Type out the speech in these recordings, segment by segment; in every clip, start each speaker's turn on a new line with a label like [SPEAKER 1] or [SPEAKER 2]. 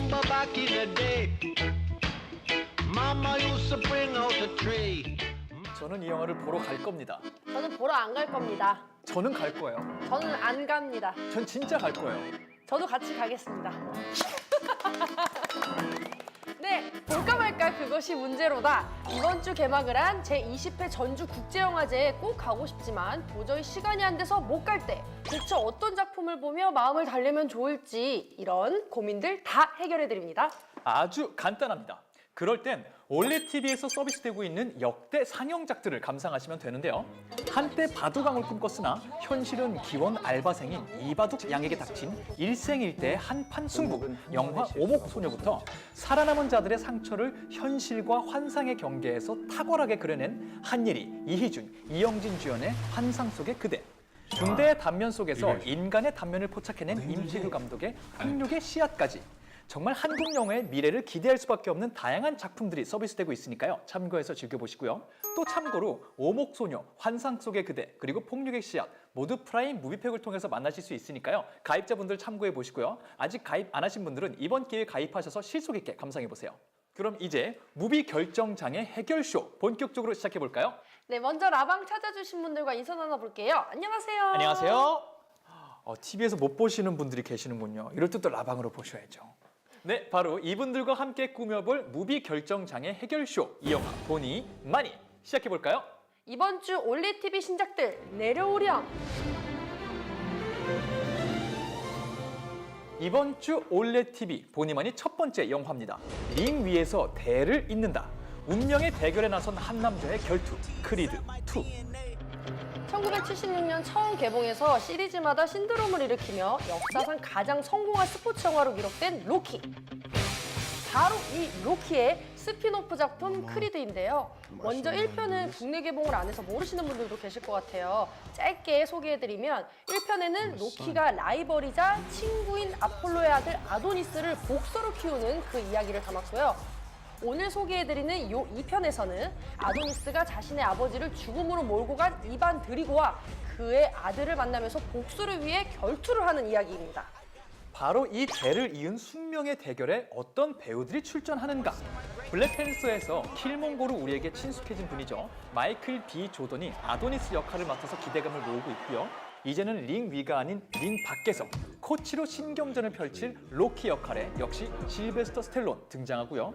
[SPEAKER 1] remember back in the day, Mama used to bring out the tree.
[SPEAKER 2] 저는 이 영화를 보러 갈 겁니다.
[SPEAKER 3] 저는 보러 안 갈 겁니다.
[SPEAKER 2] 저는 갈 거예요.
[SPEAKER 3] 저는 안 갑니다.
[SPEAKER 2] 전 진짜 갈 거예요.
[SPEAKER 3] 저도 같이 가겠습니다. 네, 볼까 말까 그것이 문제로다. 이번 주 개막을 한 제20회 전주국제영화제에 꼭 가고 싶지만 도저히 시간이 안 돼서 못 갈 때 대체 어떤 작품을 보며 마음을 달래면 좋을지 이런 고민들 다 해결해드립니다.
[SPEAKER 2] 아주 간단합니다. 그럴 땐 올레 TV에서 서비스되고 있는 역대 상영작들을 감상하시면 되는데요. 한때 바둑왕을 꿈꿨으나 현실은 기원 알바생인 이바둑 양에게 닥친 일생일대의 한판 승부, 영화 오목소녀부터 살아남은 자들의 상처를 현실과 환상의 경계에서 탁월하게 그려낸 한예리, 이희준, 이영진 주연의 환상 속의 그대, 군대의 단면 속에서 인간의 단면을 포착해낸 임태규 감독의 폭력의 씨앗까지 정말 한국 영화의 미래를 기대할 수밖에 없는 다양한 작품들이 서비스되고 있으니까요. 참고해서 즐겨보시고요. 또 참고로 오목소녀, 환상 속의 그대, 그리고 폭력의 씨앗 모두 프라임 무비팩을 통해서 만나실 수 있으니까요. 가입자분들 참고해보시고요. 아직 가입 안 하신 분들은 이번 기회에 가입하셔서 실속 있게 감상해보세요. 그럼 이제 무비 결정장애 해결쇼 본격적으로 시작해볼까요?
[SPEAKER 3] 네, 먼저 라방 찾아주신 분들과 인사 나눠볼게요. 안녕하세요.
[SPEAKER 2] 안녕하세요. TV에서 못 보시는 분들이 계시는군요. 이럴 때 또 라방으로 보셔야죠. 네, 바로 이분들과 함께 꾸며볼 무비 결정장애 해결쇼, 이 영화 보니 많이 시작해볼까요?
[SPEAKER 3] 이번 주 올리 TV 신작들 내려오렴.
[SPEAKER 2] 이번 주 올레 TV 보니 많이 첫 번째 영화입니다. 링 위에서 대를 잇는다. 운명의 대결에 나선 한 남자의 결투, 크리드 2.
[SPEAKER 3] 1976년 처음 개봉해서 시리즈마다 신드롬을 일으키며 역사상 가장 성공한 스포츠 영화로 기록된 로키. 바로 이 로키의 스피노프 작품 크리드인데요. 먼저 1편은 국내 개봉을 안 해서 모르시는 분들도 계실 것 같아요. 짧게 소개해드리면 1편에는 로키가 라이벌이자 친구인 아폴로의 아들 아도니스를 복서로 키우는 그 이야기를 담았고요. 오늘 소개해드리는 이 2편에서는 아도니스가 자신의 아버지를 죽음으로 몰고 간 이반 드리고와 그의 아들을 만나면서 복수를 위해 결투를 하는 이야기입니다.
[SPEAKER 2] 바로 이 대를 이은 숙명의 대결에 어떤 배우들이 출전하는가? 블랙팬서에서 킬몽고로 우리에게 친숙해진 분이죠. 마이클 B. 조던이 아도니스 역할을 맡아서 기대감을 모으고 있고요. 이제는 링 위가 아닌 링 밖에서 코치로 신경전을 펼칠 로키 역할에 역시 실베스터 스텔론 등장하고요.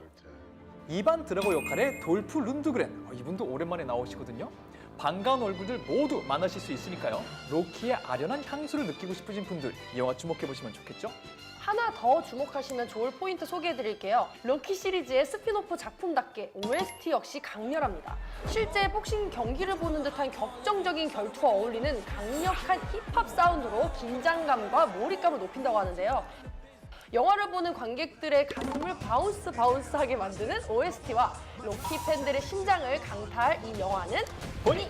[SPEAKER 2] 이반 드라고 역할의 돌프 룬드그렌, 이분도 오랜만에 나오시거든요. 반가운 얼굴들 모두 만나실 수 있으니까요. 로키의 아련한 향수를 느끼고 싶으신 분들 이 영화 주목해보시면 좋겠죠?
[SPEAKER 3] 하나 더 주목하시면 좋을 포인트 소개해드릴게요. 로키 시리즈의 스피노프 작품답게 OST 역시 강렬합니다. 실제 복싱 경기를 보는 듯한 격정적인 결투와 어울리는 강력한 힙합 사운드로 긴장감과 몰입감을 높인다고 하는데요. 영화를 보는 관객들의 가슴을 바운스하게 만드는 OST와 로키 팬들의 심장을 강타할 이 영화는 보니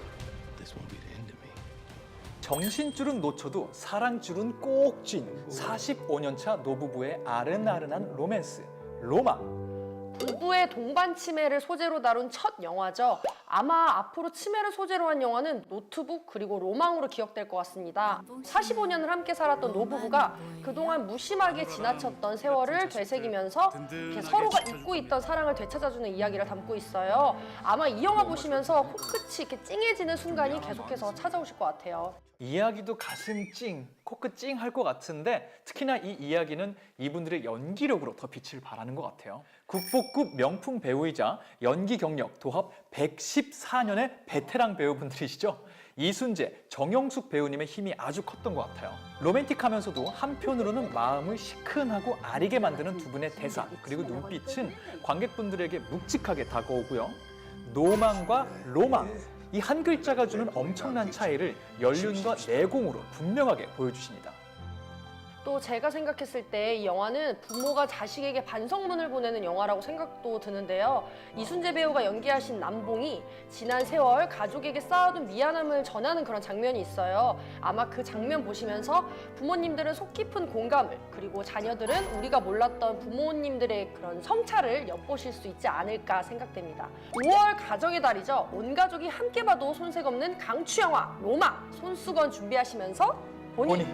[SPEAKER 2] 정신줄은 놓쳐도 사랑줄은 꼭 쥔 45년차 노부부의 아른아른한 로맨스, 로망.
[SPEAKER 3] 부부의 동반 치매를 소재로 다룬 첫 영화죠. 아마 앞으로 치매를 소재로 한 영화는 노트북 그리고 로망으로 기억될 것 같습니다. 45년을 함께 살았던 노부부가 그동안 무심하게 지나쳤던 세월을 되새기면서 이렇게 서로가 잊고 있던 사랑을 되찾아주는 이야기를 담고 있어요. 아마 이 영화 보시면서 코끝이 이렇게 찡해지는 순간이 계속해서 찾아오실 것 같아요.
[SPEAKER 2] 이야기도 가슴 찡, 코끝 찡 할 것 같은데 특히나 이 이야기는 이분들의 연기력으로 더 빛을 발하는 것 같아요. 국보급 명품 배우이자 연기 경력 도합 114년의 베테랑 배우분들이시죠. 이순재, 정영숙 배우님의 힘이 아주 컸던 것 같아요. 로맨틱하면서도 한편으로는 마음을 시큰하고 아리게 만드는 두 분의 대사 그리고 눈빛은 관객분들에게 묵직하게 다가오고요. 노망과 로망, 이 한 글자가 주는 엄청난 차이를 연륜과 내공으로 분명하게 보여주십니다.
[SPEAKER 3] 또 제가 생각했을 때 이 영화는 부모가 자식에게 반성문을 보내는 영화라고 생각도 드는데요. 이순재 배우가 연기하신 남봉이 지난 세월 가족에게 쌓아둔 미안함을 전하는 그런 장면이 있어요. 아마 그 장면 보시면서 부모님들은 속 깊은 공감을, 그리고 자녀들은 우리가 몰랐던 부모님들의 그런 성찰을 엿보실 수 있지 않을까 생각됩니다. 5월 가정의 달이죠. 온 가족이 함께 봐도 손색 없는 강추 영화 로망, 손수건 준비하시면서 보니.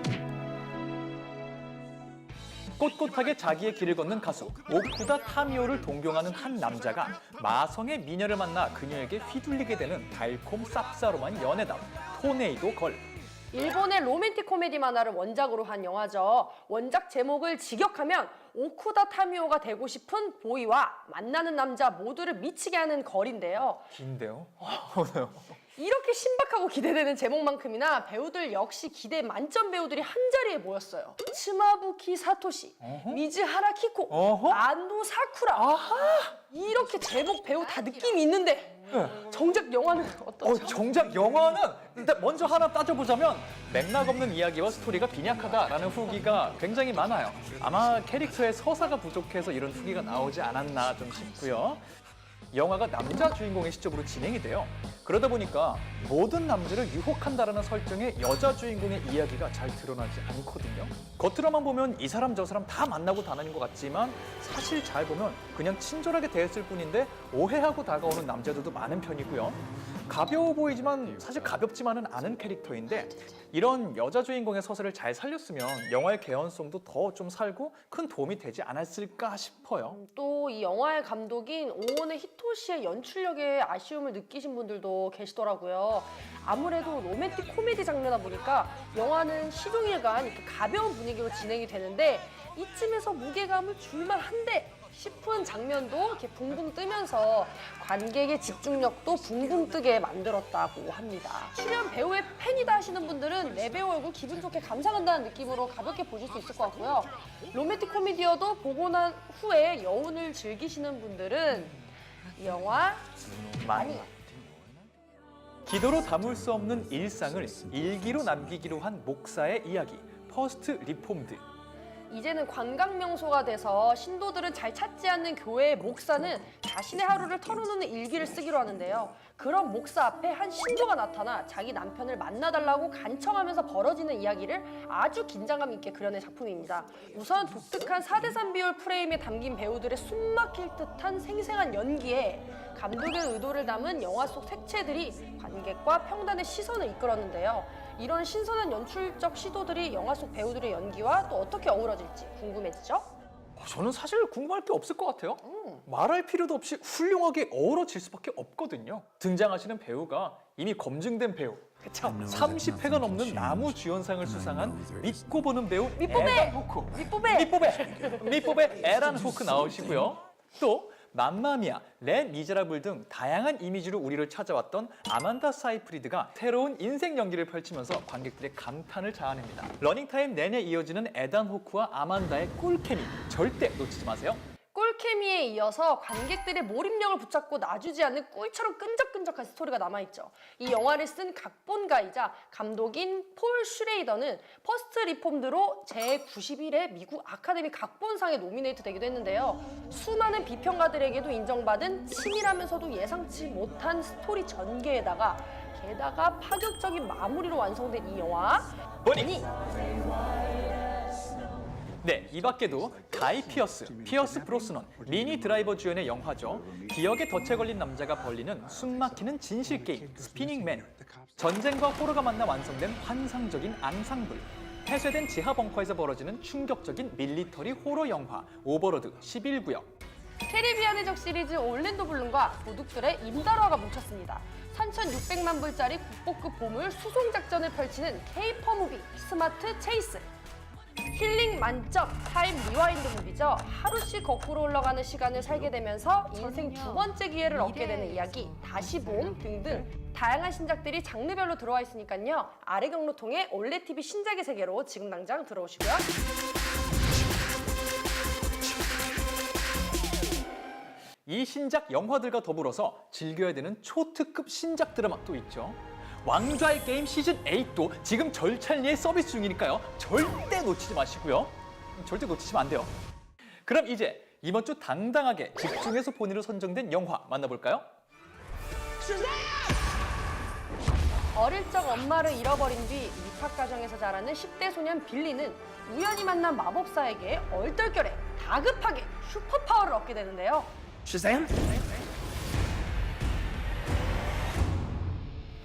[SPEAKER 2] 꼿꼿하게 자기의 길을 걷는 가수 오쿠다 타미오를 동경하는 한 남자가 마성의 미녀를 만나 그녀에게 휘둘리게 되는 달콤 쌉싸름한 연애담 토네이도 걸.
[SPEAKER 3] 일본의 로맨틱 코미디 만화를 원작으로 한 영화죠. 원작 제목을 직역하면 오쿠다 타미오가 되고 싶은 보이와 만나는 남자 모두를 미치게 하는 걸인데요.
[SPEAKER 2] 긴데요?
[SPEAKER 3] 이렇게 신박하고 기대되는 제목만큼이나 배우들 역시 기대 만점 배우들이 한자리에 모였어요. 츠마부키 사토시, 미즈하라 키코,
[SPEAKER 2] 어허.
[SPEAKER 3] 안도 사쿠라. 이렇게 제목 배우 다 느낌이 있는데 정작 영화는 어떠죠?
[SPEAKER 2] 정작 영화는 일단 먼저 하나 따져보자면 맥락 없는 이야기와 스토리가 빈약하다라는 후기가 굉장히 많아요. 아마 캐릭터의 서사가 부족해서 이런 후기가 나오지 않았나 좀 싶고요. 영화가 남자 주인공의 시점으로 진행이 돼요. 그러다 보니까 모든 남자를 유혹한다라는 설정의 여자 주인공의 이야기가 잘 드러나지 않거든요. 겉으로만 보면 이 사람 저 사람 다 만나고 다니는 것 같지만 사실 잘 보면 그냥 친절하게 대했을 뿐인데 오해하고 다가오는 남자들도 많은 편이고요. 가벼워 보이지만 사실 가볍지만은 않은 캐릭터인데 이런 여자 주인공의 서사를 잘 살렸으면 영화의 개연성도 더 좀 살고 큰 도움이 되지 않았을까 싶어요.
[SPEAKER 3] 또 이 영화의 감독인 오원의 히토시의 연출력에 아쉬움을 느끼신 분들도 계시더라고요. 아무래도 로맨틱 코미디 장르다 보니까 영화는 시종일관 이렇게 가벼운 분위기로 진행이 되는데 이쯤에서 무게감을 줄만 한데 싶은 장면도 이렇게 붕붕 뜨면서 관객의 집중력도 붕붕 뜨게 만들었다고 합니다. 출연 배우의 팬이다 하시는 분들은 내 배우 얼굴 기분 좋게 감상한다는 느낌으로 가볍게 보실 수 있을 것 같고요. 로맨틱 코미디여도 보고 난 후에 여운을 즐기시는 분들은 이 영화 많이
[SPEAKER 2] 기도로 담을 수 없는 일상을 일기로 남기기로 한 목사의 이야기 퍼스트 리폼드.
[SPEAKER 3] 이제는 관광 명소가 돼서 신도들은 잘 찾지 않는 교회의 목사는 자신의 하루를 털어놓는 일기를 쓰기로 하는데요. 그런 목사 앞에 한 신도가 나타나 자기 남편을 만나달라고 간청하면서 벌어지는 이야기를 아주 긴장감 있게 그려낸 작품입니다. 우선 독특한 4:3 비율 프레임에 담긴 배우들의 숨막힐 듯한 생생한 연기에 감독의 의도를 담은 영화 속 색채들이 관객과 평단의 시선을 이끌었는데요. 이런 신선한 연출적 시도들이 영화 속 배우들의 연기와 또 어떻게 어우러질지 궁금해지죠?
[SPEAKER 2] 저는 사실 궁금할 게 없을 것 같아요. 말할 필요도 없이 훌륭하게 어우러질 수밖에 없거든요. 등장하시는 배우가 이미 검증된 배우.
[SPEAKER 3] 그쵸?
[SPEAKER 2] 30회가 넘는 나무주연상을 수상한 믿고 보는 배우
[SPEAKER 3] 밑보배!
[SPEAKER 2] 에단 호크. 밑보배 에단 호크 나오시고요. 또 맘마미아, 레 미제라블 등 다양한 이미지로 우리를 찾아왔던 아만다 사이프리드가 새로운 인생 연기를 펼치면서 관객들의 감탄을 자아냅니다. 러닝타임 내내 이어지는 에단 호크와 아만다의 꿀케미 절대 놓치지 마세요.
[SPEAKER 3] 꿀케미에 이어서 관객들의 몰입력을 붙잡고 놔주지 않는 꿀처럼 끈적끈적한 스토리가 남아있죠. 이 영화를 쓴 각본가이자 감독인 폴 슈레이더는 퍼스트 리폼드로 제91회 미국 아카데미 각본상에 노미네이트 되기도 했는데요. 수많은 비평가들에게도 인정받은 치밀하면서도 예상치 못한 스토리 전개에다가 게다가 파격적인 마무리로 완성된 이 영화 보니
[SPEAKER 2] 네, 이 밖에도 가이 피어스 브로스넌, 미니 드라이버 주연의 영화죠. 기억에 덫에 걸린 남자가 벌리는 숨막히는 진실 게임, 스피닝맨. 전쟁과 호러가 만나 완성된 환상적인 앙상블. 폐쇄된 지하 벙커에서 벌어지는 충격적인 밀리터리 호러 영화, 오버로드 11구역.
[SPEAKER 3] 캐리비안의 적 시리즈 올랜도 블룸과 도둑들의 임다라가 뭉쳤습니다. 3,600만 불짜리 국보급 보물 수송 작전을 펼치는 K-퍼 무비 스마트 체이스. 힐링 만점 타임 리와인드 무비죠. 하루씩 거꾸로 흘러가는 시간을 살게 되면서 인생 두 번째 기회를 얻게 되는 이야기, 다시 봄 등등 다양한 신작들이 장르별로 들어와 있으니까요. 아래 경로 통해 올레TV 신작의 세계로 지금 당장 들어오시고요.
[SPEAKER 2] 이 신작 영화들과 더불어서 즐겨야 되는 초특급 신작 드라마 또 있죠. 왕좌의 게임 시즌 8도 지금 절찬리에 서비스 중이니까요. 절대 놓치지 마시고요. 절대 놓치시면 안 돼요. 그럼 이제 이번 주 당당하게 집중해서 본의로 선정된 영화 만나볼까요?
[SPEAKER 3] 어릴 적 엄마를 잃어버린 뒤 입학 과정에서 자라는 10대 소년 빌리는 우연히 만난 마법사에게 얼떨결에 다급하게 슈퍼파워를 얻게 되는데요.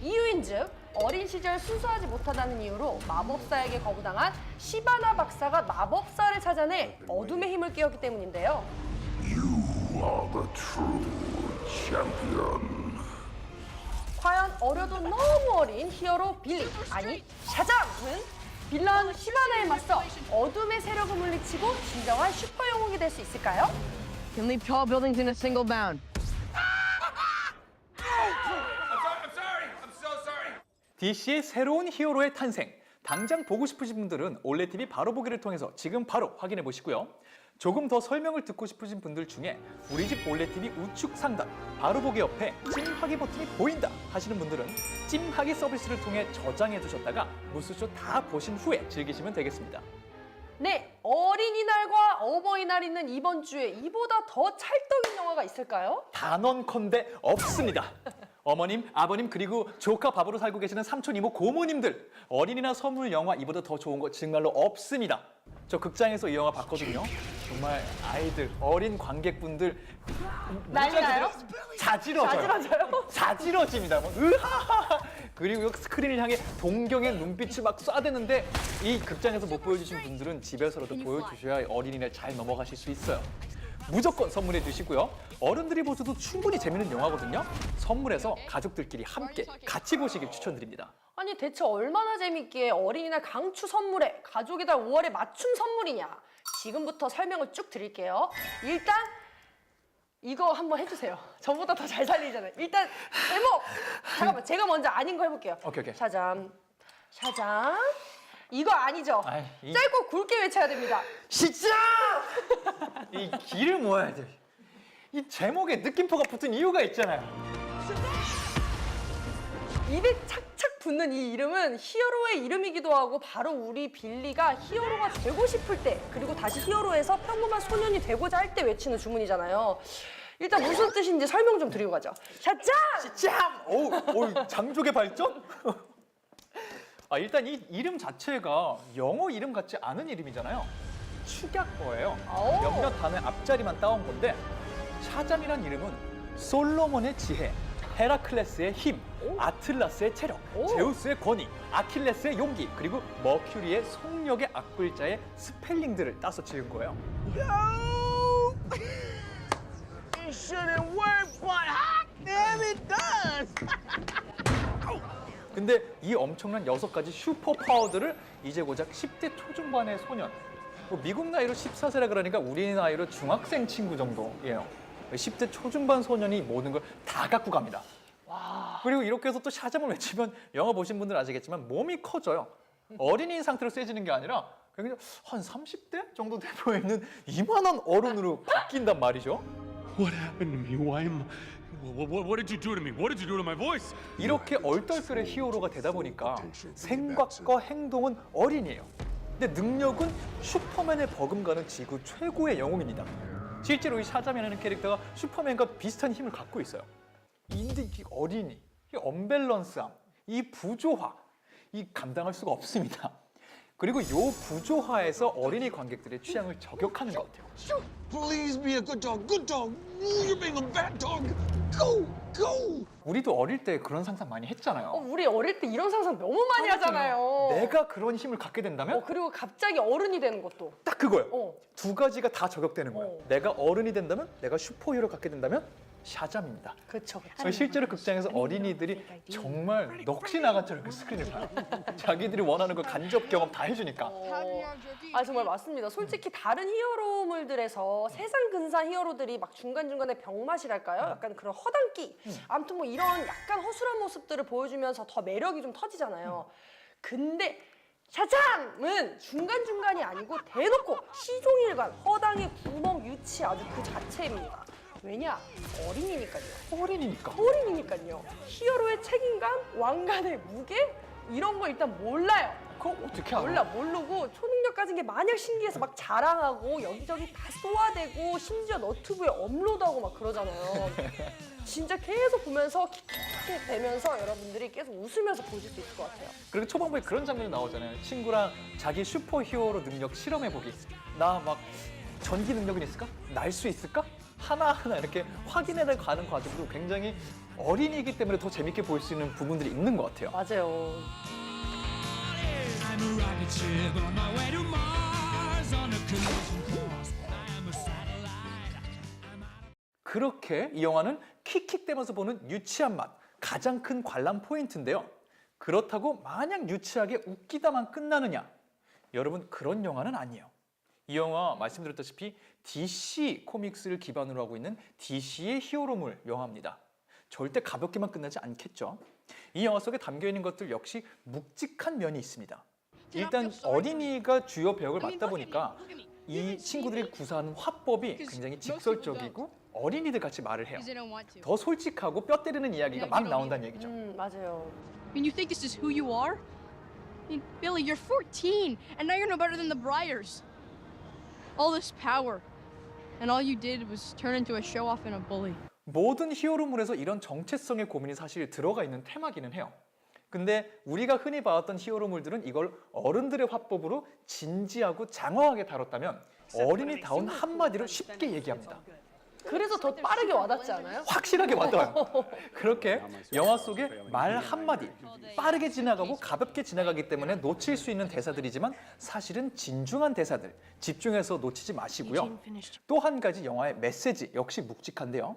[SPEAKER 3] 이유인즉 어린 시절 순수하지 못하다는 이유로 마법사에게 거부당한 시바나 박사가 마법사를 찾아내 어둠의 힘을 깨웠기 때문인데요.
[SPEAKER 4] You are the true champion.
[SPEAKER 3] 과연 어려도 너무 어린 히어로 빌리, 아니 샤잠은 빌런 시바나에 맞서 어둠의 세력을 물리치고 진정한 슈퍼 영웅이 될 수 있을까요?
[SPEAKER 5] Can leap tall buildings in a single bound.
[SPEAKER 2] DC의 새로운 히어로의 탄생. 당장 보고 싶으신 분들은 올레TV 바로 보기를 통해서 지금 바로 확인해 보시고요. 조금 더 설명을 듣고 싶으신 분들 중에 우리 집 올레TV 우측 상단 바로 보기 옆에 찜하기 버튼이 보인다 하시는 분들은 찜하기 서비스를 통해 저장해 두셨다가 무수쇼 다 보신 후에 즐기시면 되겠습니다.
[SPEAKER 3] 네, 어린이날과 어버이날 있는 이번 주에 이보다 더 찰떡인 영화가 있을까요?
[SPEAKER 2] 단언컨대 없습니다. 어머님, 아버님 그리고 조카 밥으로 살고 계시는 삼촌, 이모, 고모님들 어린이날 선물 영화 이보다 더 좋은 거 정말로 없습니다. 저 극장에서 이 영화 봤거든요. 정말 아이들, 어린 관객분들
[SPEAKER 3] 난리 나요?
[SPEAKER 2] 자지러져요. 자지러집니다. 뭐, 으하하. 그리고 스크린을 향해 동경의 눈빛을 막 쏴대는데 이 극장에서 못 보여주신 분들은 집에서라도 보여주셔야 어린이날 잘 넘어가실 수 있어요. 무조건 선물해 주시고요. 어른들이 보셔도 충분히 재밌는 영화거든요. 선물해서 가족들끼리 함께 같이 보시길 추천드립니다.
[SPEAKER 3] 아니 대체 얼마나 재밌기에 어린이날 강추 선물에 가족의 달 5월에 맞춤 선물이냐. 지금부터 설명을 쭉 드릴게요. 일단 이거 한번 해주세요. 저보다 더 잘 살리잖아요. 일단 제목! 잠깐만 제가 먼저 아닌 거 해볼게요.
[SPEAKER 2] 오케이.
[SPEAKER 3] 샤잠. 샤잠. 이거 아니죠?
[SPEAKER 2] 아이,
[SPEAKER 3] 짧고 굵게 외쳐야 됩니다.
[SPEAKER 2] 진짜! 이 길을 모아야 돼. 이 제목에 느낌표가 붙은 이유가 있잖아요.
[SPEAKER 3] 입에 착착 붙는 이 이름은 히어로의 이름이기도 하고 바로 우리 빌리가 히어로가 되고 싶을 때 그리고 다시 히어로에서 평범한 소년이 되고자 할 때 외치는 주문이잖아요. 일단 무슨 뜻인지 설명 좀 드리고 가죠. 샤짱!
[SPEAKER 2] 짬! 오, 장족의 발전? 일단 이 이름 자체가 영어 이름 같지 않은 이름이잖아요. 축약어예요.
[SPEAKER 3] 오.
[SPEAKER 2] 몇몇 단어의 앞자리만 따온 건데 샤잠이란 이름은 솔로몬의 지혜, 헤라클레스의 힘, 아틀라스의 체력,
[SPEAKER 3] 오.
[SPEAKER 2] 제우스의 권위, 아킬레스의 용기, 그리고 머큐리의 속력의 앞글자의 스펠링들을 따서 지은 거예요.
[SPEAKER 1] It shouldn't work, but hot damn it does.
[SPEAKER 2] 근데 이 엄청난 6가지 슈퍼 파워들을 이제 고작 10대 초중반의 소년, 뭐 미국 나이로 14세라 그러니까 우리 나이로 중학생 친구 정도예요. 10대 초중반 소년이 모든 걸 다 갖고 갑니다. 그리고 이렇게 해서 또 샤잠을 외치면 영화 보신 분들은 아시겠지만 몸이 커져요. 어린이인 상태로 세지는 게 아니라 그냥 한 30대 정도 돼 보이는 이만한 어른으로 바뀐단 말이죠.
[SPEAKER 4] What happened to me? Why am what did you do to me? What did you do to my voice?
[SPEAKER 2] 이렇게 얼떨결에 히어로가 되다 보니까 생각과 행동은 어린이에요. 근데 능력은 슈퍼맨에 버금가는 지구 최고의 영웅입니다. 실제로 이 샤잠이라는 캐릭터가 슈퍼맨과 비슷한 힘을 갖고 있어요. 근데 이 어린이, 이 언밸런스함, 이 부조화, 이 감당할 수가 없습니다. 그리고 이 부조화에서 어린이 관객들의 취향을 저격하는 것 같아요.
[SPEAKER 4] Please be a good dog. Good dog. You're being a bad dog. Go, go.
[SPEAKER 2] 우리도 어릴 때 그런 상상 많이 했잖아요.
[SPEAKER 3] 우리 어릴 때 이런 상상 너무 많이 하잖아요.
[SPEAKER 2] 내가 그런 힘을 갖게 된다면
[SPEAKER 3] 그리고 갑자기 어른이 되는 것도.
[SPEAKER 2] 딱 그거예요.
[SPEAKER 3] 어.
[SPEAKER 2] 두 가지가 다 저격되는 거예요. 내가 어른이 된다면, 내가 슈퍼히어로 갖게 된다면 샤잠입니다.
[SPEAKER 3] 그렇죠.
[SPEAKER 2] 실제로 극장에서 어린이들이 정말 넋이 나간처럼 그 스크린을 봐요. 자기들이 원하는 걸 간접 경험 다 해주니까.
[SPEAKER 3] 정말 맞습니다. 솔직히 다른 히어로물들에서 세상 근사 히어로들이 막 중간중간에 병맛이랄까요? 약간 그런 허당끼. 아무튼 뭐 이런 약간 허술한 모습들을 보여주면서 더 매력이 좀 터지잖아요. 근데 샤잠은 중간중간이 아니고 대놓고 시종일관 허당의 구멍 유치 아주 그 자체입니다. 왜냐? 어린이니까요. 어린이니까요. 히어로의 책임감, 왕관의 무게 이런 거 일단 몰라요.
[SPEAKER 2] 그거 어떻게 알아?
[SPEAKER 3] 몰라 모르고 초능력 가진 게 마냥 신기해서 막 자랑하고 여기저기 다 쏘아대고 심지어 너튜브에 업로드하고 막 그러잖아요. 진짜 계속 보면서 킥킥 대면서 여러분들이 계속 웃으면서 보실 수 있을 것 같아요.
[SPEAKER 2] 그리고 초반부에 그런 장면이 나오잖아요. 친구랑 자기 슈퍼히어로 능력 실험해보기. 나 막 전기 능력은 있을까? 날 수 있을까? 하나하나 이렇게 확인해 가는 과정도 굉장히 어린이이기 때문에 더 재밌게 볼 수 있는 부분들이 있는 것 같아요.
[SPEAKER 3] 맞아요.
[SPEAKER 6] I'm a rocket ship on my way to Mars on a collision course. I'm a satellite.
[SPEAKER 2] 그렇게 이 영화는 킥킥대면서 보는 유치한 맛, 가장 큰 관람 포인트인데요. 그렇다고 마냥 유치하게 웃기다만 끝나느냐? 여러분, 그런 영화는 아니에요. 이 영화 말씀드렸다시피 DC 코믹스를 기반으로 하고 있는 DC의 히어로물 영화입니다. 절대 가볍게만 끝나지 않겠죠. 이 영화 속에 담겨있는 것들 역시 묵직한 면이 있습니다. 일단 어린이가 주요 배역을 맡다 보니까 이 친구들이 구사하는 화법이 굉장히 직설적이고 어린이들 같이 말을 해요.
[SPEAKER 5] Because they don't want to.
[SPEAKER 2] 더 솔직하고 뼈 때리는 이야기가 막 나온다는 얘기죠.
[SPEAKER 3] 맞아요.
[SPEAKER 5] I mean, you think this is who you are? I mean, Billy, you're 14, and now you're no better than the Briars. All this power, and all you did was turn into a show-off and a bully.
[SPEAKER 2] 모든 히어로물에서 이런 정체성의 고민이 사실 들어가 있는 테마기는 해요. 근데 우리가 흔히 봐왔던 히어로물들은 이걸 어른들의 화법으로 진지하고 장황하게 다뤘다면 어린이다운 한마디로 쉽게 얘기합니다.
[SPEAKER 3] 그래서 더 빠르게 와닿지 않아요?
[SPEAKER 2] 확실하게 와닿아요. 그렇게 영화 속에 말 한마디 빠르게 지나가고 가볍게 지나가기 때문에 놓칠 수 있는 대사들이지만 사실은 진중한 대사들 집중해서 놓치지 마시고요. 또 한 가지 영화의 메시지 역시 묵직한데요.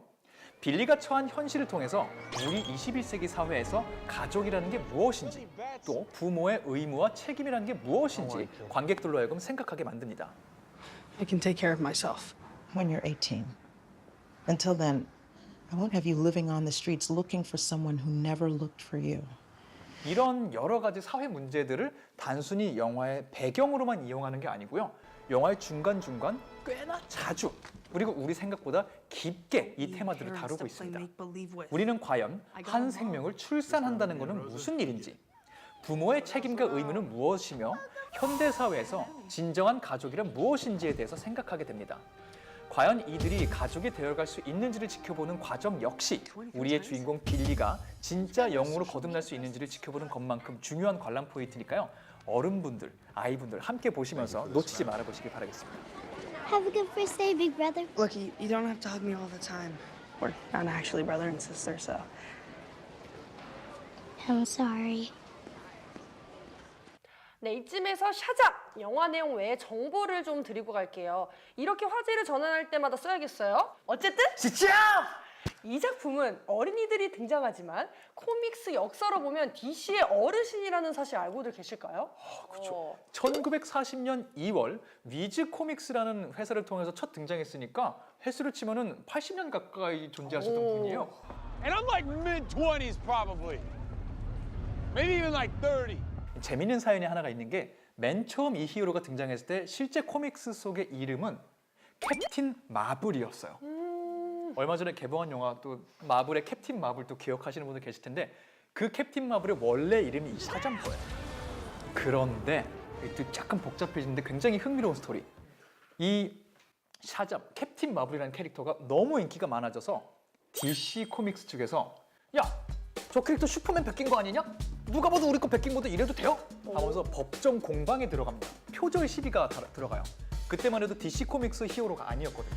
[SPEAKER 2] 빌리가 처한 현실을 통해서 우리 21세기 사회에서 가족이라는 게 무엇인지 또 부모의 의무와 책임이라는 게 무엇인지 관객들로 하여금 생각하게 만듭니다.
[SPEAKER 7] I can take care of myself.
[SPEAKER 8] When you're 18. Until then, I won't have you living on the streets looking for someone who never looked for you.
[SPEAKER 2] 이런 여러 가지 사회 문제들을 단순히 영화의 배경으로만 이용하는 게 아니고요. 영화의 중간중간 꽤나 자주 그리고 우리 생각보다 깊게 이 테마들을 다루고 있습니다. 우리는 과연 한 생명을 출산한다는 것은 무슨 일인지, 부모의 책임과 의무는 무엇이며 현대사회에서 진정한 가족이란 무엇인지에 대해서 생각하게 됩니다. 과연 이들이 가족이 되어갈 수 있는지를 지켜보는 과정 역시 우리의 주인공 빌리가 진짜 영웅으로 거듭날 수 있는지를 지켜보는 것만큼 중요한 관람 포인트니까요. 어른분들, 아이분들 함께 보시면서 놓치지 말아보시길 바라겠습니다.
[SPEAKER 9] Have a good first day, big brother.
[SPEAKER 7] Look, you don't have to hug me all the time. We're not actually brother and sister, so.
[SPEAKER 9] I'm sorry.
[SPEAKER 3] 네, 이쯤에서 샤잠! 영화 내용 외에 정보를 좀 드리고 갈게요. 이렇게 화제를 전환할 때마다 써야겠어요. 어쨌든
[SPEAKER 2] 진짜!
[SPEAKER 3] 이 작품은 어린이들이 등장하지만 코믹스 역사로 보면 DC의 어르신이라는 사실 알고들 계실까요?
[SPEAKER 2] 그렇죠. 1940년 2월 위즈 코믹스라는 회사를 통해서 첫 등장했으니까 횟수를 치면은 80년 가까이 존재하셨던 분이에요.
[SPEAKER 4] And I'm like mid-20s probably. Maybe even like 30.
[SPEAKER 2] 재밌는 사연이 하나가 있는 게 맨 처음 이 히어로가 등장했을 때 실제 코믹스 속의 이름은 캡틴 마블이었어요. 얼마 전에 개봉한 영화 또 마블의 캡틴 마블 또 기억하시는 분들 계실 텐데 그 캡틴 마블의 원래 이름이 이 샤잠 거예요. 그런데 또 약간 복잡해지는데 굉장히 흥미로운 스토리. 이 샤잠, 캡틴 마블이라는 캐릭터가 너무 인기가 많아져서 DC 코믹스 측에서 야, 저 캐릭터 슈퍼맨 베낀 거 아니냐? 누가 봐도 우리 거 베낀 것도 이래도 돼요? 하면서 법정 공방에 들어갑니다. 표절 시비가 들어가요. 그때만 해도 DC 코믹스 히어로가 아니었거든요.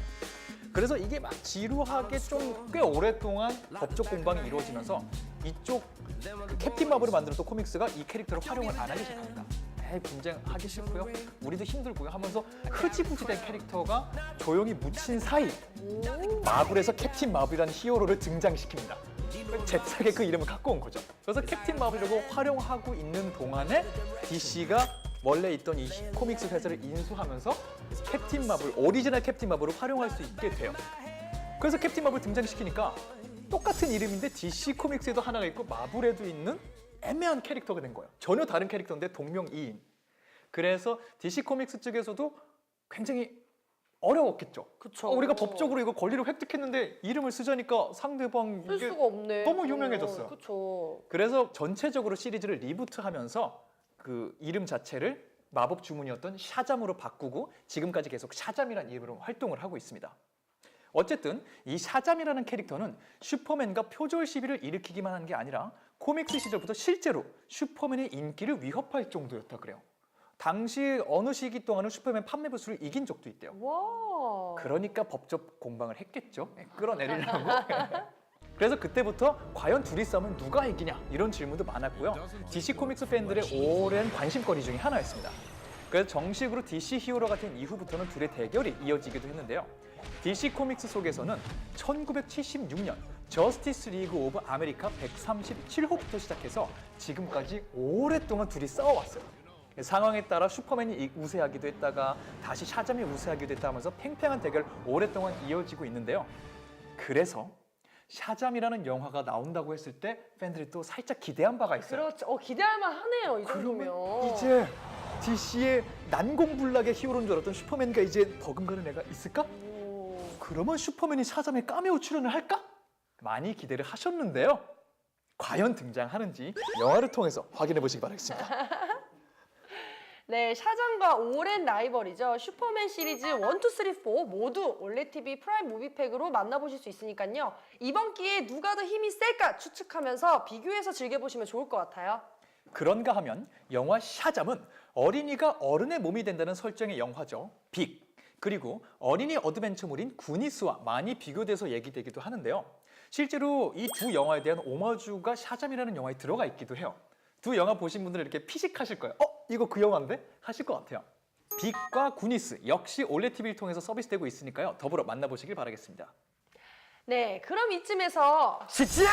[SPEAKER 2] 그래서 이게 막 지루하게 좀 꽤 오랫동안 법적 공방이 이루어지면서 이쪽 그 캡틴 마블을 만들었던 코믹스가 이 캐릭터를 활용을 안 하기 시작합니다. 분쟁하기 싫고요. 우리도 힘들고요 하면서 흐지부지된 캐릭터가 조용히 묻힌 사이 마블에서 캡틴 마블이라는 히어로를 등장시킵니다. 잽싸게 그 이름을 갖고 온 거죠. 그래서 캡틴 마블이라고 활용하고 있는 동안에 DC가 원래 있던 이 코믹스 회사를 인수하면서 캡틴 마블, 오리지널 캡틴 마블을 활용할 수 있게 돼요. 그래서 캡틴 마블 등장시키니까 똑같은 이름인데 DC 코믹스에도 하나가 있고 마블에도 있는 애매한 캐릭터가 된 거예요. 전혀 다른 캐릭터인데 동명이인. 그래서 DC 코믹스 측에서도 굉장히 어려웠겠죠.
[SPEAKER 3] 그쵸.
[SPEAKER 2] 우리가 법적으로 이거 권리를 획득했는데 이름을 쓰자니까 상대방
[SPEAKER 3] 쓸
[SPEAKER 2] 이게
[SPEAKER 3] 수가 없네.
[SPEAKER 2] 너무 유명해졌어요.
[SPEAKER 3] 그렇죠.
[SPEAKER 2] 그래서 전체적으로 시리즈를 리부트하면서 그 이름 자체를 마법 주문이었던 샤잠으로 바꾸고 지금까지 계속 샤잠이라는 이름으로 활동을 하고 있습니다. 어쨌든 이 샤잠이라는 캐릭터는 슈퍼맨과 표절 시비를 일으키기만 한 게 아니라 코믹스 시절부터 실제로 슈퍼맨의 인기를 위협할 정도였다 그래요. 당시 어느 시기 동안은 슈퍼맨 판매 부수를 이긴 적도 있대요.
[SPEAKER 3] 와.
[SPEAKER 2] 그러니까 법적 공방을 했겠죠. 끌어내리려고. 그래서 그때부터 과연 둘이 싸우면 누가 이기냐 이런 질문도 많았고요. DC 코믹스 팬들의 오랜 관심거리 중에 하나였습니다. 그래서 정식으로 DC 히어로가 된 이후부터는 둘의 대결이 이어지기도 했는데요. DC 코믹스 속에서는 1976년 저스티스 리그 오브 아메리카 137호부터 시작해서 지금까지 오랫동안 둘이 싸워왔어요. 상황에 따라 슈퍼맨이 우세하기도 했다가 다시 샤잠이 우세하기도 했다 하면서 팽팽한 대결 오랫동안 이어지고 있는데요. 그래서 샤잠이라는 영화가 나온다고 했을 때 팬들이 또 살짝 기대한 바가 있어요.
[SPEAKER 3] 그렇죠. 기대할 만하네요. 이 정도면.
[SPEAKER 2] 이제 DC의 난공불락의 히어로인 줄 알았던 슈퍼맨과 이제 버금가는 애가 있을까? 그러면 슈퍼맨이 샤잠에 카메오 출연을 할까? 많이 기대를 하셨는데요. 과연 등장하는지 영화를 통해서 확인해 보시기 바라겠습니다.
[SPEAKER 3] 네, 샤잠과 오랜 라이벌이죠. 슈퍼맨 시리즈 1, 2, 3, 4 모두 올레TV 프라임 무비팩으로 만나보실 수 있으니까요. 이번 기회에 누가 더 힘이 셀까 추측하면서 비교해서 즐겨보시면 좋을 것 같아요.
[SPEAKER 2] 그런가 하면 영화 샤잠은 어린이가 어른의 몸이 된다는 설정의 영화죠. 빅. 그리고 어린이 어드벤처물인 구니스와 많이 비교돼서 얘기되기도 하는데요. 실제로 이 두 영화에 대한 오마주가 샤잠이라는 영화에 들어가 있기도 해요. 두 영화 보신 분들은 이렇게 피식하실 거예요. 이거 그 영화인데? 하실 것 같아요. 빅과 구니스 역시 올레TV를 통해서 서비스되고 있으니까요. 더불어 만나보시길 바라겠습니다.
[SPEAKER 3] 네, 그럼 이쯤에서
[SPEAKER 2] 시작!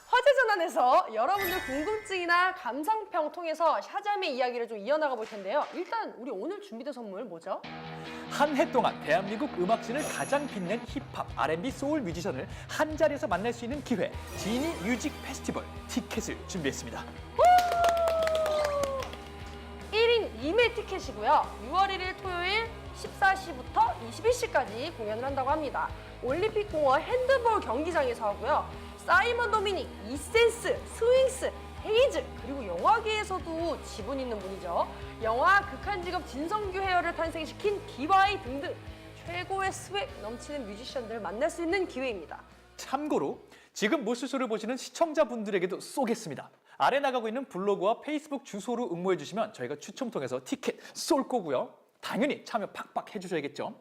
[SPEAKER 3] 화제전환에서 여러분들 궁금증이나 감상평 통해서 샤잠의 이야기를 좀 이어나가 볼 텐데요. 일단 우리 오늘 준비된 선물 뭐죠?
[SPEAKER 2] 한 해 동안 대한민국 음악씬을 가장 빛낸 힙합, R&B, 소울 뮤지션을 한 자리에서 만날 수 있는 기회 지니 뮤직 페스티벌 티켓을 준비했습니다.
[SPEAKER 3] 1인 2매 티켓이고요. 6월 1일 토요일 14시부터 21시까지 공연을 한다고 합니다. 올림픽공원 핸드볼 경기장에서 하고요. 사이먼 도미닉, 이센스, 스윙스, 헤이즈, 그리고 영화계에서도 지분 있는 분이죠. 영화 극한직업 진성규 헤어를 탄생시킨 DY 등등 최고의 스웩 넘치는 뮤지션들을 만날 수 있는 기회입니다.
[SPEAKER 2] 참고로 지금 모슈쇼를 보시는 시청자분들에게도 쏘겠습니다. 아래 나가고 있는 블로그와 페이스북 주소로 응모해 주시면 저희가 추첨 통해서 티켓 쏠 거고요. 당연히 참여 팍팍 해주셔야겠죠.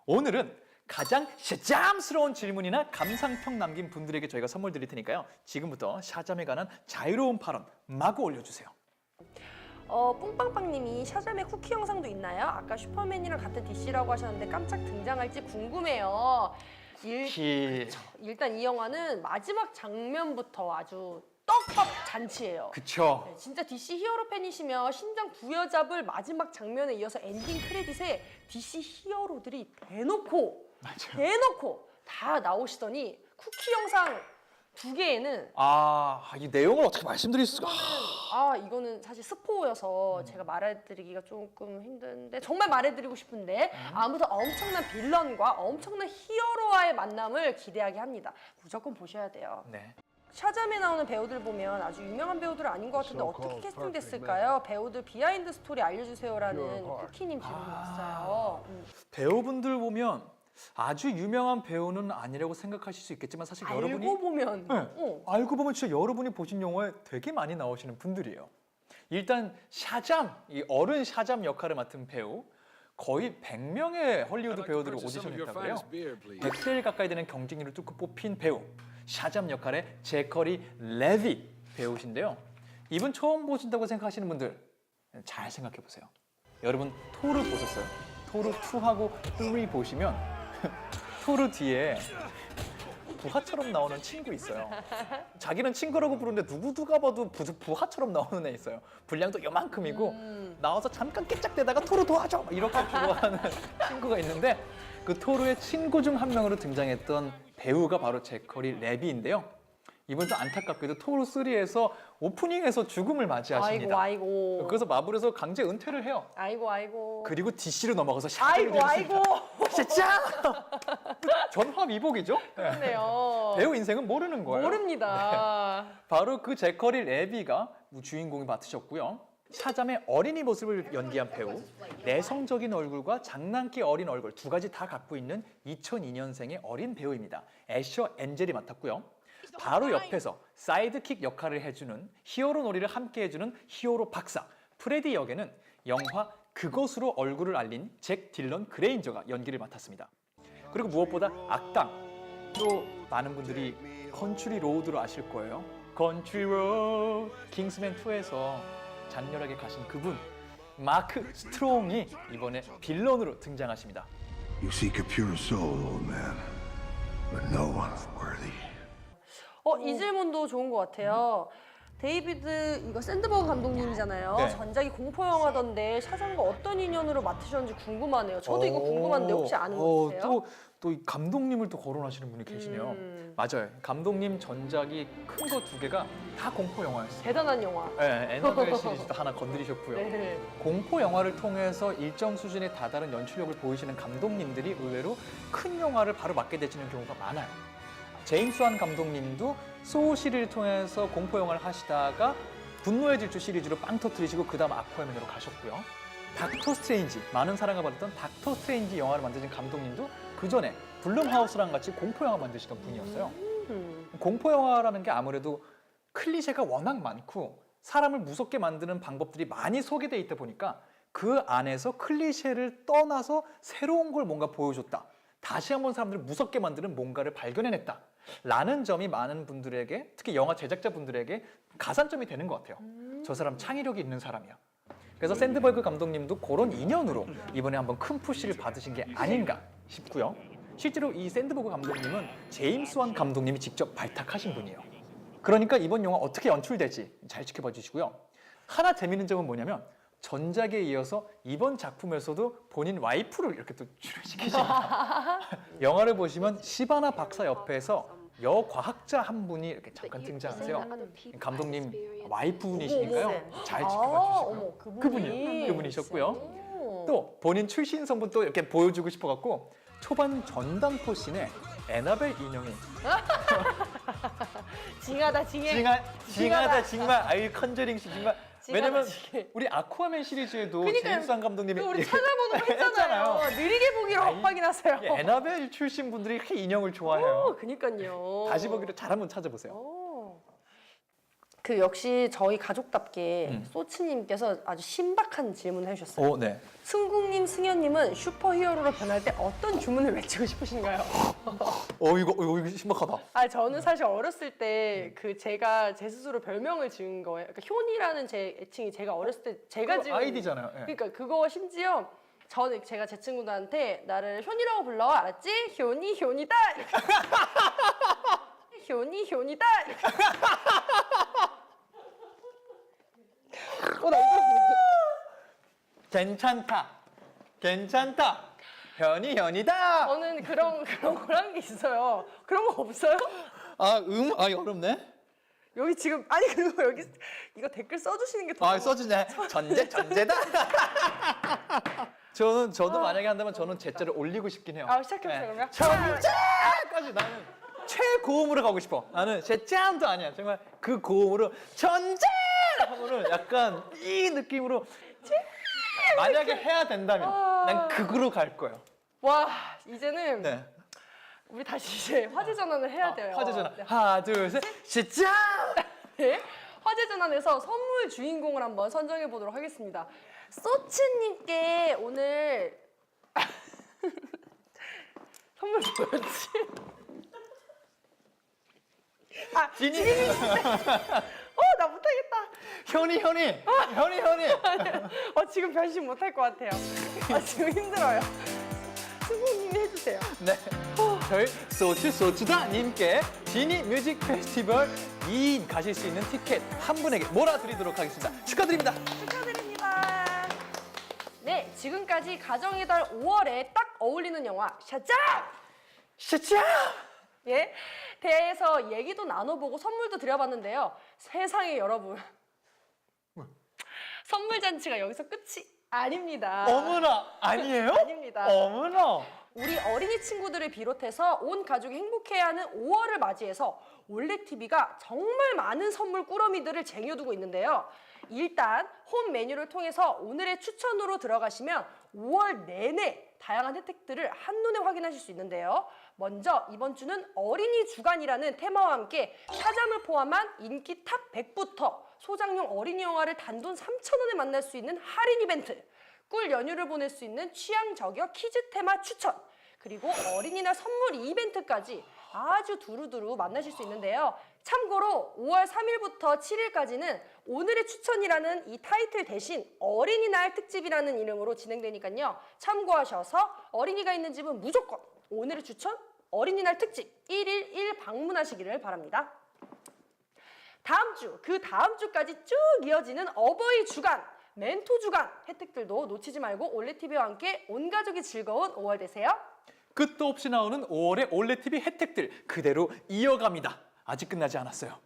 [SPEAKER 2] 오늘은 가장 샤잠스러운 질문이나 감상평 남긴 분들에게 저희가 선물 드릴 테니까요. 지금부터 샤잠에 관한 자유로운 발언 마구 올려주세요.
[SPEAKER 3] 뿡빵빵님이 샤잠의 쿠키 영상도 있나요? 아까 슈퍼맨이랑 같은 DC라고 하셨는데 깜짝 등장할지 궁금해요. 일단 이 영화는 마지막 장면부터 아주 떡밥 잔치예요.
[SPEAKER 2] 그쵸.
[SPEAKER 3] 네, 진짜 DC 히어로 팬이시면 심장 부여잡을 마지막 장면에 이어서 엔딩 크레딧에 DC 히어로들이 대놓고 다 나오시더니 쿠키 영상 2개에는
[SPEAKER 2] 이 내용을 어떻게 말씀드릴 수가...
[SPEAKER 3] 이거는 사실 스포여서 제가 말해드리기가 조금 힘든데 정말 말해드리고 싶은데 아무튼 엄청난 빌런과 엄청난 히어로와의 만남을 기대하게 합니다. 무조건 보셔야 돼요.
[SPEAKER 2] 네.
[SPEAKER 3] 샤잠에 나오는 배우들 보면 아주 유명한 배우들 아닌 것 같은데 어떻게 캐스팅됐을까요? 배우들 비하인드 스토리 알려주세요라는 쿠키님 질문이 있어요.
[SPEAKER 2] 배우분들 보면 아주 유명한 배우는 아니라고 생각하실 수 있겠지만 사실 여러분이
[SPEAKER 3] 알고 보면
[SPEAKER 2] 알고 보면 진짜 여러분이 보신 영화에 되게 많이 나오시는 분들이에요. 일단 샤잠, 이 어른 샤잠 역할을 맡은 배우 거의 100명의 헐리우드 배우들을 오디션했다고 해요. 100대1 가까이 되는 경쟁률을 뚫고 뽑힌 배우 샤잠 역할의 제커리 레비 배우신데요. 이분 처음 보신다고 생각하시는 분들 잘 생각해 보세요. 여러분 토르 보셨어요? 토르 2하고 3 보시면 토르 뒤에 부하처럼 나오는 친구 있어요. 자기는 친구라고 부르는데 누가 봐도 부하처럼 나오는 애 있어요. 분량도 요만큼이고 나와서 잠깐 깨짝대다가 토르 도와줘! 이렇게 좋아하는 친구가 있는데 그 토르의 친구 중 한 명으로 등장했던 배우가 바로 제커리 레비인데요. 이번도 안타깝게도 토르 3에서 오프닝에서 죽음을 맞이하십니다.
[SPEAKER 3] 아이고.
[SPEAKER 2] 그래서 마블에서 강제 은퇴를 해요.
[SPEAKER 3] 아이고.
[SPEAKER 2] 그리고 DC로 넘어가서 샤잠이 되었습니다. 샤잠! 전화위복이죠?
[SPEAKER 3] 그러네요.
[SPEAKER 2] 배우 인생은 모르는 거예요.
[SPEAKER 3] 모릅니다.
[SPEAKER 2] 네. 바로 그 제커리 레비가 주인공이 맡으셨고요. 샤잠의 어린이 모습을 연기한 배우, 내성적인 얼굴과 장난기 어린 얼굴 두 가지 다 갖고 있는 2002년생의 어린 배우입니다. 애셔 엔젤이 맡았고요. 바로 옆에서 사이드킥 역할을 해주는 히어로 놀이를 함께 해주는 히어로 박사 프레디 역에는 영화 그것으로 얼굴을 알린 잭 딜런 그레인저가 연기를 맡았습니다. 그리고 무엇보다 악당, 또 많은 분들이 컨츄리 로드로 아실 거예요. 컨츄리 로드, 킹스맨 2에서 장렬하게 가신 그분 마크 스트롱이 이번에 빌런으로 등장하십니다.
[SPEAKER 10] You seek a pure soul, old man, but no one's worthy.
[SPEAKER 3] 이 질문도 좋은 것 같아요. 데이비드 이거 샌드버그 감독님이잖아요.
[SPEAKER 2] 네.
[SPEAKER 3] 전작이 공포 영화던데 샤잠과 어떤 인연으로 맡으셨는지 궁금하네요. 저도 이거 궁금한데 혹시 아는 거 있으세요?
[SPEAKER 2] 또 이 감독님을 또 거론하시는 분이 계시네요. 맞아요. 감독님 전작이 큰 거 2개가 다 공포 영화였어요.
[SPEAKER 3] 대단한 영화.
[SPEAKER 2] 네, 애너벨 시리즈도 하나 건드리셨고요.
[SPEAKER 3] 네.
[SPEAKER 2] 공포 영화를 통해서 일정 수준의 다다른 연출력을 보이시는 감독님들이 의외로 큰 영화를 바로 맡게 되시는 경우가 많아요. 제임스 완 감독님도 소울 시리즈를 통해서 공포 영화를 하시다가 분노의 질주 시리즈로 빵 터뜨리시고 그 다음 아쿠아맨으로 가셨고요. 닥터 스트레인지, 많은 사랑을 받았던 닥터 스트레인지 영화를 만드신 감독님도 그 전에 블룸하우스랑 같이 공포 영화 만드시던 분이었어요. 공포 영화라는 게 아무래도 클리셰가 워낙 많고 사람을 무섭게 만드는 방법들이 많이 소개돼 있다 보니까 그 안에서 클리셰를 떠나서 새로운 걸 뭔가 보여줬다. 다시 한번 사람들을 무섭게 만드는 뭔가를 발견해냈다. 라는 점이 많은 분들에게, 특히 영화 제작자분들에게 가산점이 되는 것 같아요. 저 사람 창의력이 있는 사람이야. 그래서 샌드버그 감독님도 그런 인연으로 이번에 한번 큰 푸시를 받으신 게 아닌가 싶고요. 실제로 이 샌드버그 감독님은 제임스 완 감독님이 직접 발탁하신 분이에요. 그러니까 이번 영화 어떻게 연출될지 잘 지켜봐 주시고요. 하나 재밌는 점은 뭐냐면 전작에 이어서 이번 작품에서도 본인 와이프를 이렇게 또 출연시키십니다. 영화를 보시면 시바나 박사 옆에서 여과학자 한 분이 이렇게 잠깐 등장하세요. 감독님 와이프분이시니까요. 잘 지켜봐 주시고요. 그분이셨고요. 또 본인 출신 성분 또 이렇게 보여주고 싶어갖고 초반 전당포 씬에 에나벨 인형이
[SPEAKER 3] 징하다.
[SPEAKER 2] 징하다 정말. 아이 컨저링씨 정말. 왜냐면 우리 아쿠아맨 시리즈에도 제임스 완 감독님이
[SPEAKER 3] 우리 찾아보는 거 했잖아요. 느리게 보기로 확인하세요.
[SPEAKER 2] 에나벨 출신 분들이 이렇게 인형을 좋아해요.
[SPEAKER 3] 그니까요.
[SPEAKER 2] 다시 보기로 잘 한번 찾아보세요.
[SPEAKER 3] 그 역시 저희 가족답게 소츠님께서 아주 신박한 질문을 해주셨어요.
[SPEAKER 2] 네.
[SPEAKER 3] 승국님, 승현님은 슈퍼히어로로 변할 때 어떤 주문을 외치고 싶으신가요?
[SPEAKER 2] 이거 신박하다.
[SPEAKER 3] 저는 사실 어렸을 때 그 제가 제 스스로 별명을 지은 거예요. 그러니까 효니라는 제 애칭이 제가 어렸을 때 제가 지은
[SPEAKER 2] 아이디잖아요. 예.
[SPEAKER 3] 그러니까 그거 심지어 제가 제 친구들한테 나를 효니라고 불러, 알았지? 효니다. 효니다. 나
[SPEAKER 2] 괜찮다. 현이다.
[SPEAKER 3] 저는 그런 거란 게 있어요. 그런 거 없어요?
[SPEAKER 2] 어렵네.
[SPEAKER 3] 여기 지금 그리고 여기 이거 댓글 써주시는 게 더.
[SPEAKER 2] 써주네. 전제다. 저도 만약에 한다면 저는 제자를 올리고 싶긴 해요.
[SPEAKER 3] 시작해보세요 그러면.
[SPEAKER 2] 전제까지 나는 최고음으로 가고 싶어. 나는 제짠도 아니야. 정말 그 고음으로 전제 하면은 약간 이 느낌으로 만약에 해야 된다면 난 그거로 갈 거예요.
[SPEAKER 3] 와, 이제는
[SPEAKER 2] 네.
[SPEAKER 3] 우리 다시 이제 화제 전환을 해야 돼요.
[SPEAKER 2] 화제 전환.
[SPEAKER 3] 네.
[SPEAKER 2] 하나, 둘, 셋. 제짠!
[SPEAKER 3] 네. 화제 전환에서 선물 주인공을 한번 선정해 보도록 하겠습니다. 소츠님께 오늘 선물 뭐였지?
[SPEAKER 2] 진이.
[SPEAKER 3] 나 못하겠다.
[SPEAKER 2] 현이.
[SPEAKER 3] 지금 변신 못할 것 같아요. 지금 힘들어요. 승국님이 해주세요.
[SPEAKER 2] 네. 저희 소츠다님께 지니 뮤직 페스티벌 2인 가실 수 있는 티켓 한 분에게 몰아드리도록 하겠습니다. 축하드립니다.
[SPEAKER 3] 축하드립니다. 네, 지금까지 가정의 달 5월에 딱 어울리는 영화 샤짱! 예, 대회에서 얘기도 나눠보고 선물도 드려봤는데요. 세상에 여러분, 선물 잔치가 여기서 끝이 아닙니다.
[SPEAKER 2] 어머나, 아니에요?
[SPEAKER 3] 아닙니다.
[SPEAKER 2] 어머나.
[SPEAKER 3] 우리 어린이 친구들을 비롯해서 온 가족이 행복해하는 5월을 맞이해서 올레TV가 정말 많은 선물 꾸러미들을 쟁여두고 있는데요. 일단 홈 메뉴를 통해서 오늘의 추천으로 들어가시면 5월 내내 다양한 혜택들을 한눈에 확인하실 수 있는데요. 먼저 이번 주는 어린이 주간이라는 테마와 함께 샤잠을 포함한 인기 탑 100부터 소장용 어린이 영화를 단돈 3,000원에 만날 수 있는 할인 이벤트, 꿀 연휴를 보낼 수 있는 취향 저격 퀴즈 테마 추천, 그리고 어린이날 선물 이벤트까지 아주 두루두루 만나실 수 있는데요. 참고로 5월 3일부터 7일까지는 오늘의 추천이라는 이 타이틀 대신 어린이날 특집이라는 이름으로 진행되니까요. 참고하셔서 어린이가 있는 집은 무조건 오늘의 추천 어린이날 특집 1일 1방문하시기를 바랍니다. 다음 주, 그 다음 주까지 쭉 이어지는 어버이 주간, 멘토 주간 혜택들도 놓치지 말고 올레TV와 함께 온 가족이 즐거운 5월 되세요.
[SPEAKER 2] 끝도 없이 나오는 5월의 올레TV 혜택들 그대로 이어갑니다. 아직 끝나지 않았어요.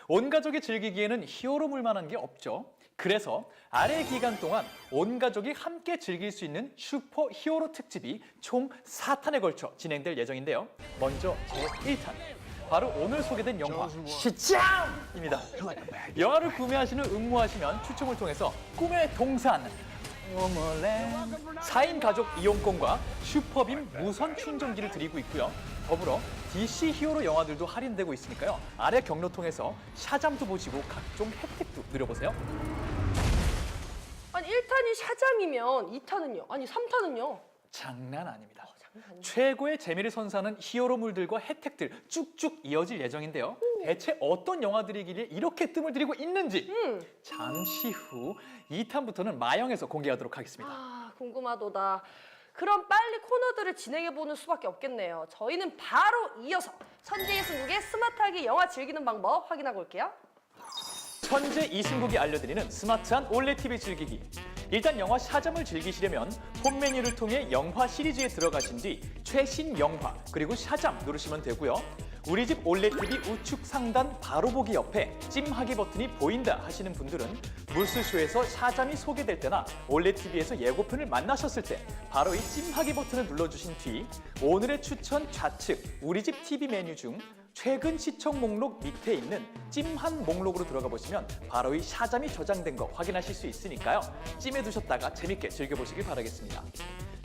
[SPEAKER 2] 온 가족이 즐기기에는 히어로물 만한 게 없죠. 그래서 아래 기간 동안 온 가족이 함께 즐길 수 있는 슈퍼 히어로 특집이 총 4탄에 걸쳐 진행될 예정인데요. 먼저 제1탄. 바로 오늘 소개된 영화 시참입니다. 영화를 구매하시는 응모하시면 추첨을 통해서 꿈의 동산 4인 가족 이용권과 슈퍼빔 무선 충전기를 드리고 있고요. 더불어 DC 히어로 영화들도 할인되고 있으니까요. 아래 경로 통해서 샤잠도 보시고 각종 혜택도 누려보세요.
[SPEAKER 3] 아니 1탄이 샤잠이면 2탄은요? 아니 3탄은요?
[SPEAKER 2] 장난 아닙니다. 최고의 재미를 선사하는 히어로물들과 혜택들 쭉쭉 이어질 예정인데요. 대체 어떤 영화들이길래 이렇게 뜸을 들이고 있는지 잠시 후 2탄부터는 마영에서 공개하도록 하겠습니다.
[SPEAKER 3] 아, 궁금하도다. 그럼 빨리 코너들을 진행해보는 수밖에 없겠네요. 저희는 바로 이어서 천재 이승국의 스마트하게 영화 즐기는 방법 확인하고 올게요.
[SPEAKER 2] 천재 이승국이 알려드리는 스마트한 올레TV 즐기기. 일단 영화 샤잠을 즐기시려면 홈 메뉴를 통해 영화 시리즈에 들어가신 뒤 최신 영화 그리고 샤잠 누르시면 되고요. 우리 집 올레TV 우측 상단 바로 보기 옆에 찜하기 버튼이 보인다 하시는 분들은 물스쇼에서 샤잠이 소개될 때나 올레TV에서 예고편을 만나셨을 때 바로 이 찜하기 버튼을 눌러주신 뒤 오늘의 추천 좌측 우리 집 TV 메뉴 중 최근 시청 목록 밑에 있는 찜한 목록으로 들어가 보시면 바로 이 샤잠이 저장된 거 확인하실 수 있으니까요. 찜해 두셨다가 재밌게 즐겨보시길 바라겠습니다.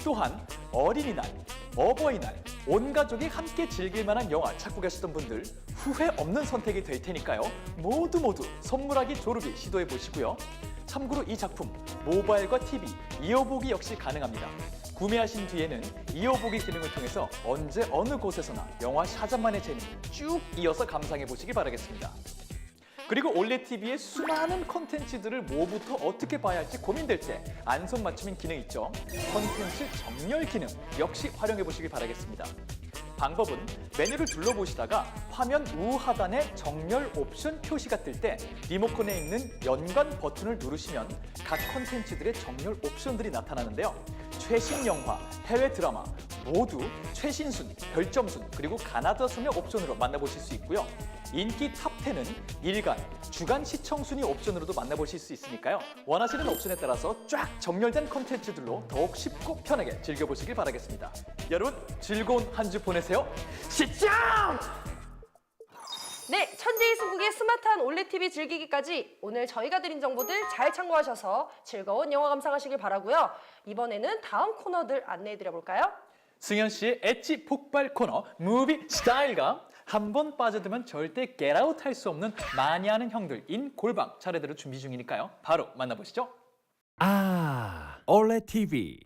[SPEAKER 2] 또한 어린이날, 어버이날, 온 가족이 함께 즐길 만한 영화 찾고 계시던 분들 후회 없는 선택이 될 테니까요. 모두 선물하기 조르기 시도해 보시고요. 참고로 이 작품 모바일과 TV 이어보기 역시 가능합니다. 구매하신 뒤에는 이어보기 기능을 통해서 언제 어느 곳에서나 영화 샤잠만의 재미 쭉 이어서 감상해 보시기 바라겠습니다. 그리고 올레TV의 수많은 콘텐츠들을 뭐부터 어떻게 봐야 할지 고민될 때 안성맞춤인 기능 있죠. 콘텐츠 정렬 기능 역시 활용해 보시기 바라겠습니다. 방법은 메뉴를 둘러보시다가 화면 우하단에 정렬 옵션 표시가 뜰 때 리모컨에 있는 연관 버튼을 누르시면 각 콘텐츠들의 정렬 옵션들이 나타나는데요. 최신 영화, 해외 드라마 모두 최신순, 별점순, 그리고 가나다 순의 옵션으로 만나보실 수 있고요. 인기 탑10은 일간, 주간 시청 순위 옵션으로도 만나보실 수 있으니까요. 원하시는 옵션에 따라서 쫙 정렬된 콘텐츠들로 더욱 쉽고 편하게 즐겨보시길 바라겠습니다. 여러분 즐거운 한 주 보내세요. 시청!
[SPEAKER 3] 네, 천재 이승국의 스마트한 올레TV 즐기기까지 오늘 저희가 드린 정보들 잘 참고하셔서 즐거운 영화 감상하시길 바라고요. 이번에는 다음 코너들 안내해드려 볼까요?
[SPEAKER 2] 승현 씨의 엣지 폭발 코너 무비 스타일과 한 번 빠져들면 절대 겟아웃 할 수 없는 많이 아는 형들 인 골방 차례대로 준비 중이니까요. 바로 만나보시죠.
[SPEAKER 6] 올레TV